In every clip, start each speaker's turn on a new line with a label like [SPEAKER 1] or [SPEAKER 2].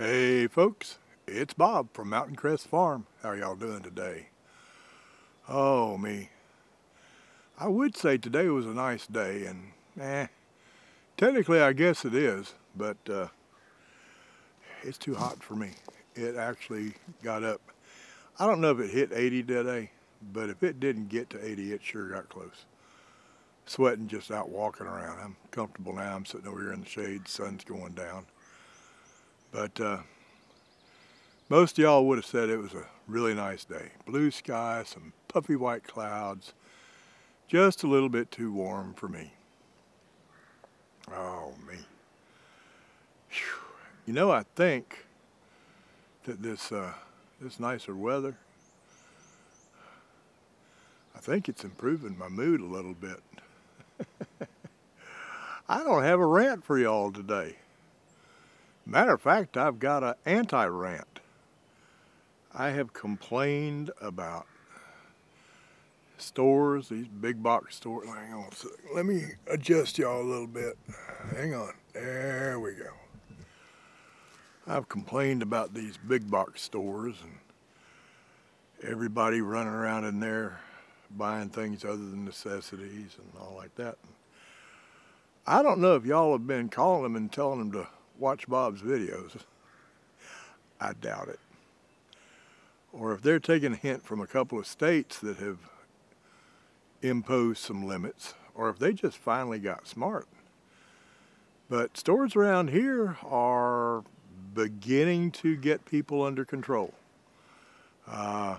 [SPEAKER 1] Hey folks, it's Bob from Mountain Crest Farm. How are y'all doing today? Oh me, I would say today was a nice day, and technically I guess it is, but it's too hot for me. It actually got up. I don't know if it hit 80 today, but if it didn't get to 80, it sure got close. Sweating just out walking around. I'm comfortable now. I'm sitting over here in the shade. Sun's going down. But most of y'all would have said it was a really nice day. Blue sky, some puffy white clouds, just a little bit too warm for me. Oh, me. Whew. You know, I think that this nicer weather, I think it's improving my mood a little bit. I don't have a rant for y'all today. Matter of fact, I've got an anti-rant. I have complained about stores, these big box stores. Hang on a second. Let me adjust y'all a little bit. Hang on. There we go. I've complained about these big box stores and everybody running around in there buying things other than necessities and all like that. I don't know if y'all have been calling them and telling them to watch Bob's videos. I doubt it. Or if they're taking a hint from a couple of states that have imposed some limits, or if they just finally got smart. But stores around here are beginning to get people under control. I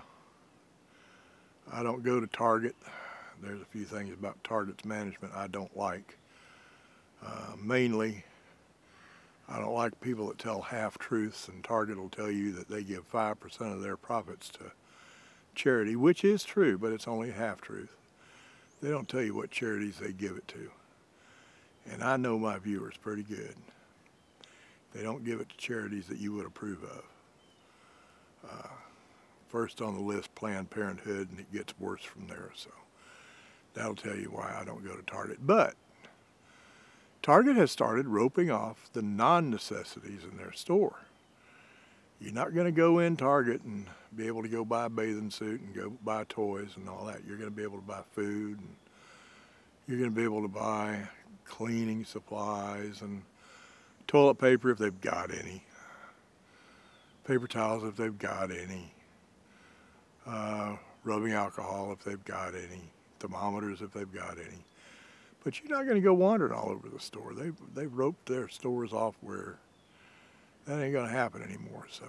[SPEAKER 1] don't go to Target. There's a few things about Target's management I don't like. Mainly, I don't like people that tell half-truths, and Target will tell you that they give 5% of their profits to charity, which is true, but it's only a half-truth. They don't tell you what charities they give it to. And I know my viewers pretty good. They don't give it to charities that you would approve of. First on the list, Planned Parenthood, and it gets worse from there. So that'll tell you why I don't go to Target. But Target has started roping off the non-necessities in their store. You're not going to go in Target and be able to go buy a bathing suit and go buy toys and all that. You're going to be able to buy food, and you're going to be able to buy cleaning supplies and toilet paper if they've got any, paper towels if they've got any, rubbing alcohol if they've got any, thermometers if they've got any. But you're not going to go wandering all over the store. They've roped their stores off where that ain't going to happen anymore. So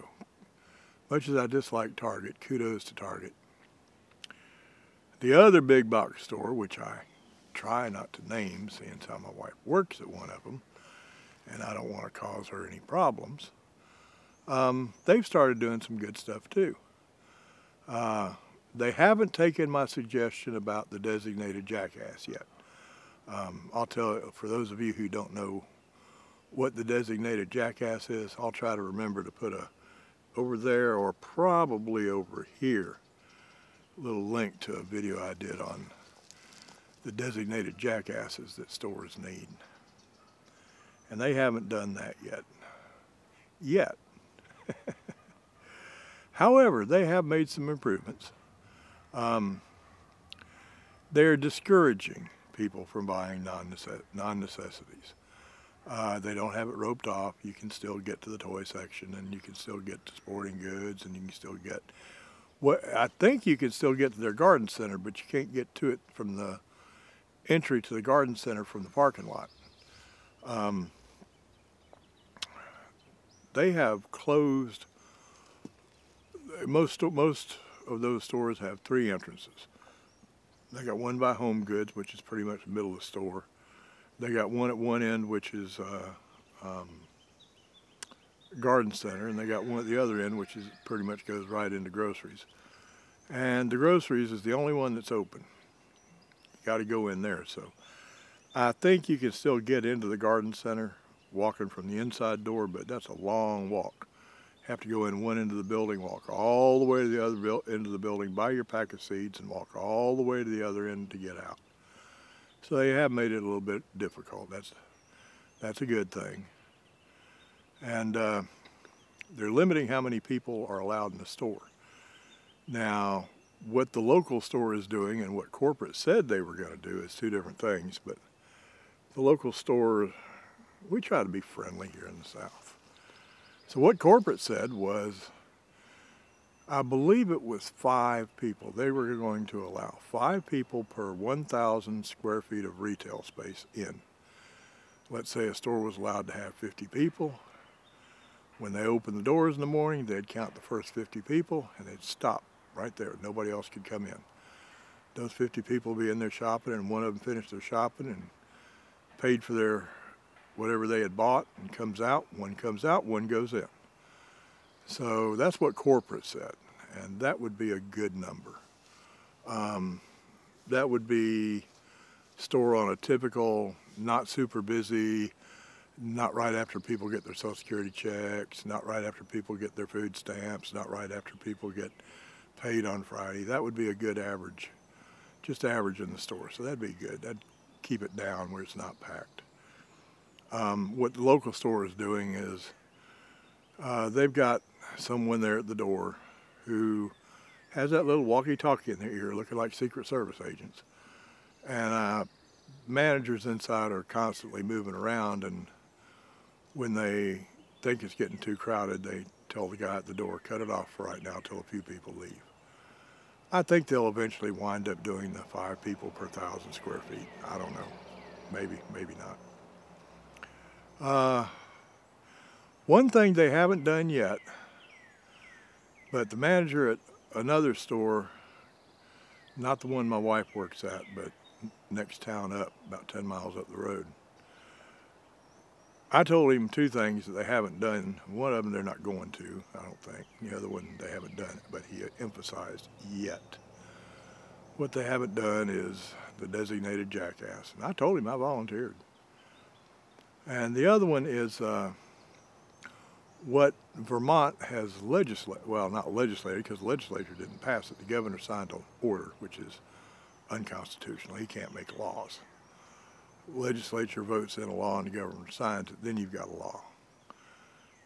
[SPEAKER 1] much as I dislike Target, kudos to Target. The other big box store, which I try not to name, seeing how my wife works at one of them, and I don't want to cause her any problems, they've started doing some good stuff too. They haven't taken my suggestion about the designated jackass yet. I'll tell you, for those of you who don't know what the designated jackass is, I'll try to remember to put a over there, or probably over here, a little link to a video I did on the designated jackasses that stores need. And they haven't done that yet. However, they have made some improvements. They're discouraging people from buying non-necessities. They don't have it roped off. You can still get to the toy section, and you can still get to sporting goods, and you can still get I think you can still get to their garden center, but you can't get to it from the entry to the garden center from the parking lot. They have closed. Most of those stores have 3 entrances. They got one by Home Goods, which is pretty much the middle of the store. They got one at one end, which is garden center, and they got one at the other end, which is pretty much goes right into groceries. And the groceries is the only one that's open. You got to go in there. So I think you can still get into the garden center walking from the inside door, but that's a long walk. Have to go in one end of the building, walk all the way to the other end of the building, buy your pack of seeds, and walk all the way to the other end to get out. So they have made it a little bit difficult. That's a good thing. And they're limiting how many people are allowed in the store. Now, what the local store is doing and what corporate said they were going to do is two different things, but the local store, we try to be friendly here in the South. So what corporate said was, I believe it was 5 people. They were going to allow 5 people per 1,000 square feet of retail space in. Let's say a store was allowed to have 50 people. When they opened the doors in the morning, they'd count the first 50 people and they'd stop right there. Nobody else could come in. Those 50 people would be in there shopping, and one of them finished their shopping and paid for their whatever they had bought and comes out, one goes in. So that's what corporate said, and that would be a good number. That would be store on a typical, not super busy, not right after people get their Social Security checks, not right after people get their food stamps, not right after people get paid on Friday. That would be a good average, just average in the store. So that'd be good. That'd keep it down where it's not packed. What the local store is doing is they've got someone there at the door who has that little walkie-talkie in their ear looking like Secret Service agents. And managers inside are constantly moving around, and when they think it's getting too crowded, they tell the guy at the door, cut it off for right now till a few people leave. I think they'll eventually wind up doing the 5 people per 1,000 square feet. I don't know. Maybe, maybe not. One thing they haven't done yet, but the manager at another store, not the one my wife works at, but next town up, about 10 miles up the road, I told him 2 things that they haven't done. One of them they're not going to, I don't think. The other one they haven't done it, but he emphasized yet. What they haven't done is the designated jackass. And I told him I volunteered. And the other one is what Vermont has legislated, well, not legislated because the legislature didn't pass it. The governor signed an order, which is unconstitutional. He can't make laws. Legislature votes in a law and the governor signs it, then you've got a law.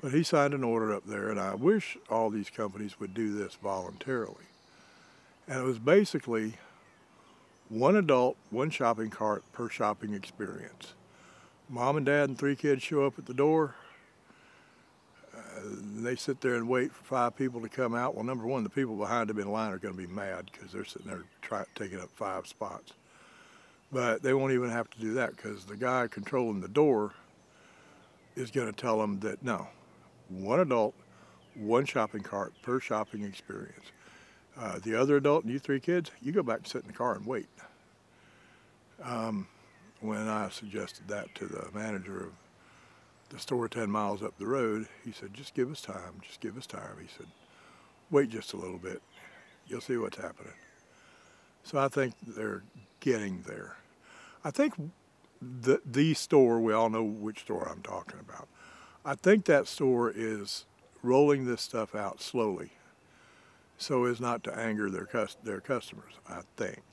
[SPEAKER 1] But he signed an order up there, and I wish all these companies would do this voluntarily. And it was basically 1 adult, 1 shopping cart per shopping experience. Mom and dad and 3 kids show up at the door. They sit there and wait for 5 people to come out. Well, number one, the people behind them in line are going to be mad because they're sitting there taking up 5 spots. But they won't even have to do that because the guy controlling the door is going to tell them that no, 1 adult, 1 shopping cart per shopping experience. The other adult and you 3 kids, you go back and sit in the car and wait. When I suggested that to the manager of the store 10 miles up the road, he said, just give us time, just give us time. He said, wait just a little bit, you'll see what's happening. So I think they're getting there. I think the store, we all know which store I'm talking about. I think that store is rolling this stuff out slowly so as not to anger their customers, I think.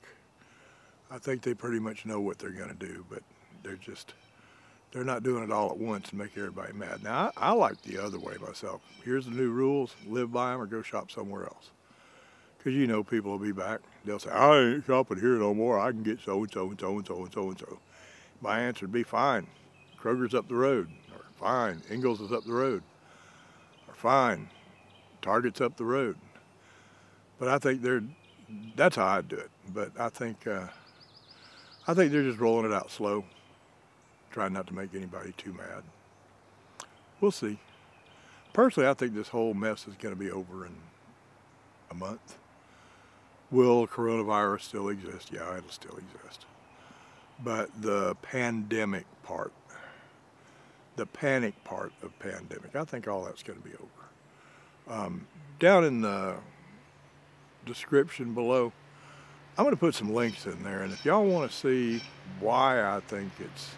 [SPEAKER 1] I think they pretty much know what they're going to do, but they're not doing it all at once and make everybody mad. Now, I like the other way myself. Here's the new rules, live by them or go shop somewhere else. Because you know people will be back. They'll say, I ain't shopping here no more. I can get so-and-so and so-and-so and so-and-so. My answer would be, fine, Kroger's up the road. Or fine, Ingles is up the road. Or fine, Target's up the road. But I think that's how I'd do it. But I think they're just rolling it out slow, trying not to make anybody too mad. We'll see. Personally, I think this whole mess is going to be over in a month. Will coronavirus still exist? Yeah, it'll still exist. But the pandemic part, the panic part of pandemic, I think all that's going to be over. Down in the description below, I'm going to put some links in there, and if y'all want to see why I think it's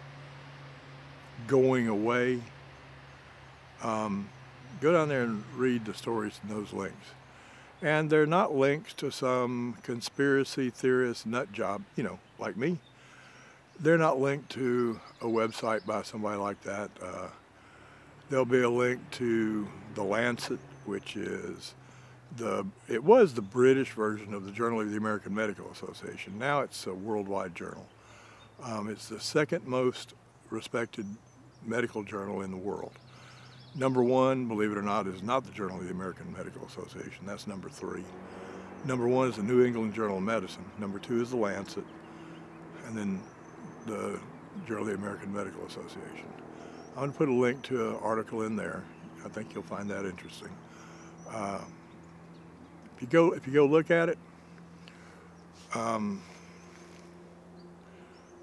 [SPEAKER 1] going away, go down there and read the stories in those links. And they're not links to some conspiracy theorist nut job, like me. They're not linked to a website by somebody like that. There'll be a link to The Lancet, which is it was the British version of the Journal of the American Medical Association. Now it's a worldwide journal. It's the second most respected medical journal in the world. Number one, believe it or not, is not the Journal of the American Medical Association. That's number 3. Number 1 is the New England Journal of Medicine. Number 2 is The Lancet. And then the Journal of the American Medical Association. I'm going to put a link to an article in there. I think you'll find that interesting. If you go look at it,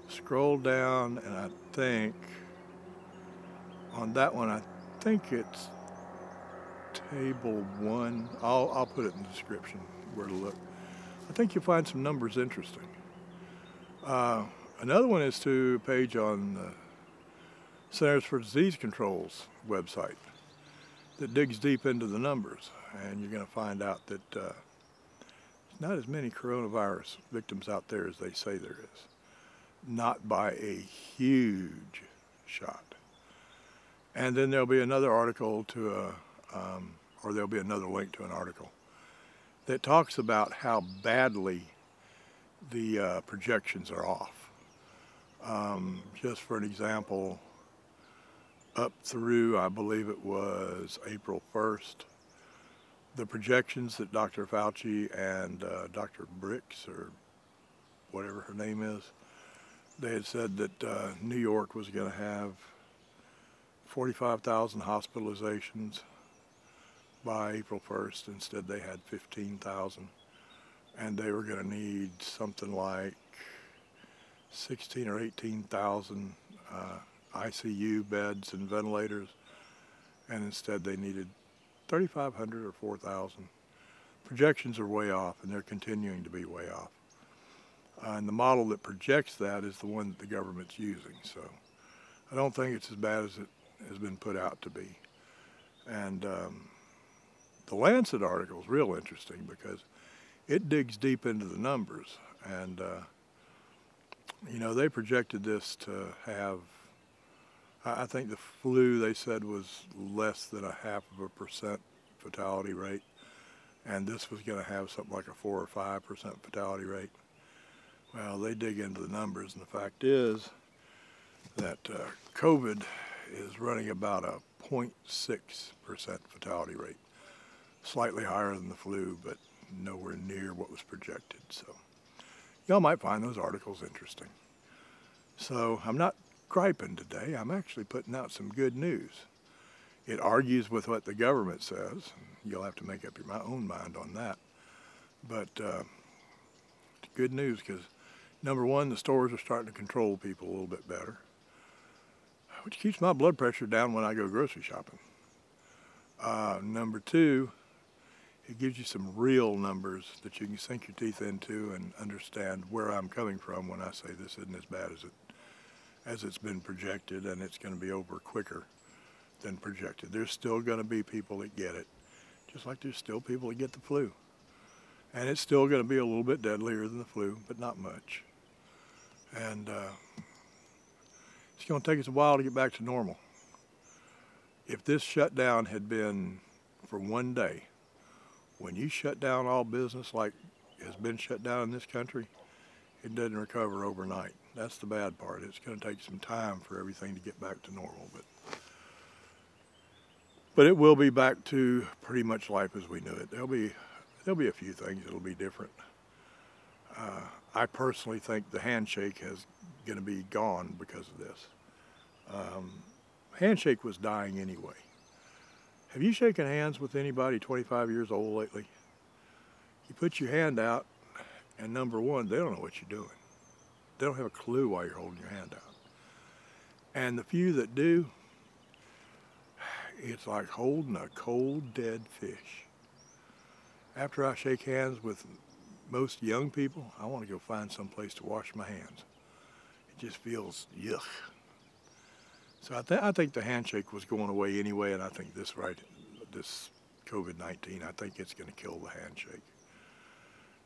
[SPEAKER 1] scroll down, and I think on that one, I think it's table 1. I'll put it in the description where to look. I think you'll find some numbers interesting. Another one is to a page on the Centers for Disease Control's website that digs deep into the numbers, and you're going to find out that there's not as many coronavirus victims out there as they say there is. Not by a huge shot. And then there'll be another article or there'll be another link to an article that talks about how badly the projections are off. Just for an example, up through, I believe it was April 1st, the projections that Dr. Fauci and Dr. Bricks, or whatever her name is, they had said that New York was going to have 45,000 hospitalizations by April 1st. Instead, they had 15,000. And they were going to need something like 16 or 18,000 ICU beds and ventilators. And instead, they needed 3,500 or 4,000. Projections are way off, and they're continuing to be way off. And the model that projects that is the one that the government's using. So I don't think it's as bad as it has been put out to be. And the Lancet article is real interesting because it digs deep into the numbers. And, you know, they projected this to have, I think the flu, they said, was less than 0.5% fatality rate. And this was going to have something like a 4 or 5% fatality rate. Well, they dig into the numbers, and the fact is that COVID is running about a 0.6% fatality rate. Slightly higher than the flu, but nowhere near what was projected. So y'all might find those articles interesting. So I'm not griping today. I'm actually putting out some good news. It argues with what the government says. You'll have to make up your own mind on that. But it's good news because, number one, the stores are starting to control people a little bit better, which keeps my blood pressure down when I go grocery shopping. Number two, it gives you some real numbers that you can sink your teeth into and understand where I'm coming from when I say this isn't as bad as it's been projected, and it's going to be over quicker than projected. There's still going to be people that get it, just like there's still people that get the flu. And it's still going to be a little bit deadlier than the flu, but not much. And it's going to take us a while to get back to normal. If this shutdown had been for one day, when you shut down all business like has been shut down in this country, it doesn't recover overnight. That's the bad part. It's going to take some time for everything to get back to normal. But it will be back to pretty much life as we knew it. There'll be a few things that'll be different. I personally think the handshake is going to be gone because of this. Handshake was dying anyway. Have you shaken hands with anybody 25 years old lately? You put your hand out, and number one, they don't know what you're doing. They don't have a clue why you're holding your hand out. And the few that do, it's like holding a cold, dead fish. After I shake hands with most young people, I want to go find some place to wash my hands. It just feels yuck. So I think the handshake was going away anyway, and I think this COVID-19, I think it's going to kill the handshake.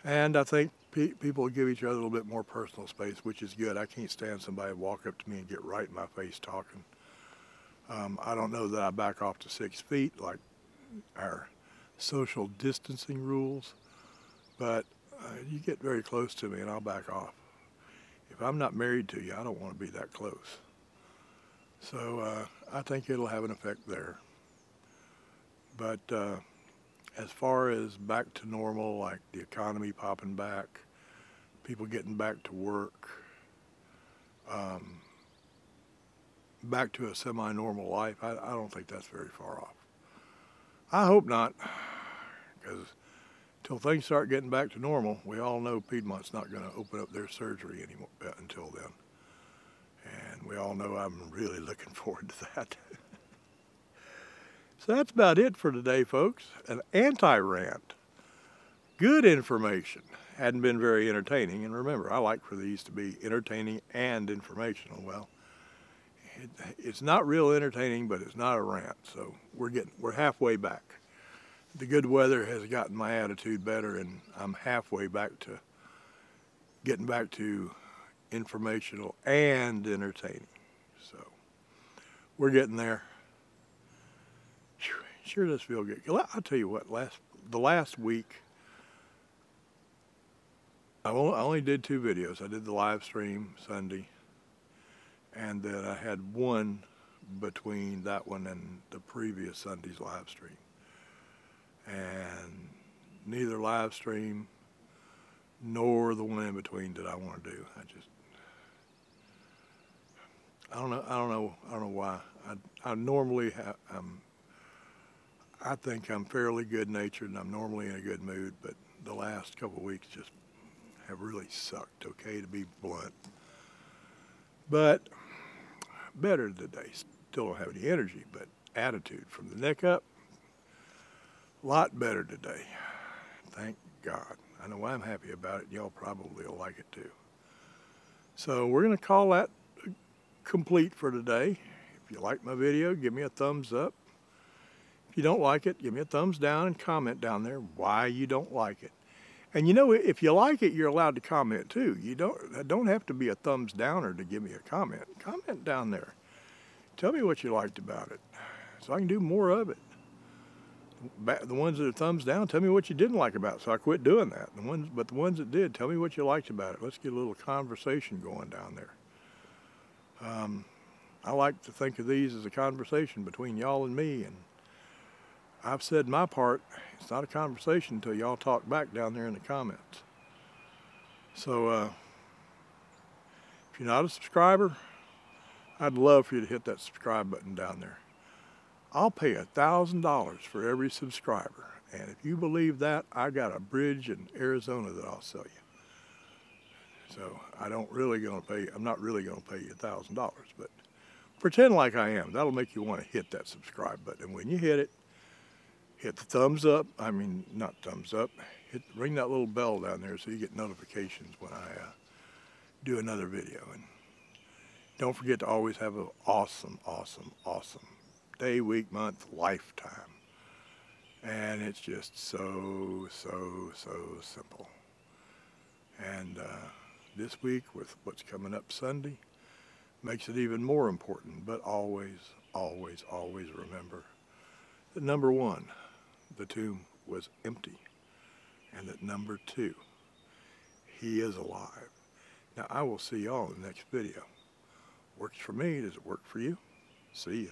[SPEAKER 1] And I think people will give each other a little bit more personal space, which is good. I can't stand somebody walk up to me and get right in my face talking. I don't know that I back off to 6 feet like our social distancing rules, but you get very close to me and I'll back off. If I'm not married to you, I don't want to be that close. So I think it'll have an effect there. But as far as back to normal, like the economy popping back, people getting back to work, back to a semi-normal life, I don't think that's very far off. I hope not, because until things start getting back to normal, we all know Piedmont's not going to open up their surgery anymore until then. And we all know I'm really looking forward to that. So that's about it for today, folks. An anti-rant. Good information. Hadn't been very entertaining. And remember, I like for these to be entertaining and informational. Well, it's not real entertaining, but it's not a rant. So we're halfway back. The good weather has gotten my attitude better, and I'm halfway back to getting back to informational and entertaining. So we're getting there. Sure does feel good. I'll tell you what, the last week, I only did 2 videos. I did the live stream Sunday, and then I had one between that one and the previous Sunday's live stream. And neither live stream nor the one in between did I want to do. I don't know why. I normally I think I'm fairly good-natured and I'm normally in a good mood, but the last couple of weeks just have really sucked, okay, to be blunt. But better today. Still don't have any energy, but attitude from the neck up, a lot better today. Thank God. I know I'm happy about it. Y'all probably will like it too. So we're going to call that complete for today. If you like my video, give me a thumbs up. If you don't like it, give me a thumbs down and comment down there why you don't like it. And you know, if you like it, you're allowed to comment too. You don't have to be a thumbs downer to give me a comment. Comment down there. Tell me what you liked about it so I can do more of it. The ones that are thumbs down, tell me what you didn't like about it, so I quit doing that. But the ones that did, tell me what you liked about it. Let's get a little conversation going down there. I like to think of these as a conversation between y'all and me, and I've said my part. It's not a conversation until y'all talk back down there in the comments. So if you're not a subscriber, I'd love for you to hit that subscribe button down there. I'll pay $1,000 for every subscriber. And if you believe that, I got a bridge in Arizona that I'll sell you. So I'm not really going to pay you $1,000, but pretend like I am. That'll make you want to hit that subscribe button. And when you hit it, hit the thumbs up. I mean, not thumbs up. Ring that little bell down there so you get notifications when I do another video. And don't forget to always have an awesome, awesome, awesome day, week, month, lifetime. And it's just so, so, so simple. And this week, with what's coming up Sunday, makes it even more important. But always, always, always remember that number 1, the tomb was empty. And that number 2, he is alive. Now, I will see y'all in the next video. Works for me. Does it work for you? See ya.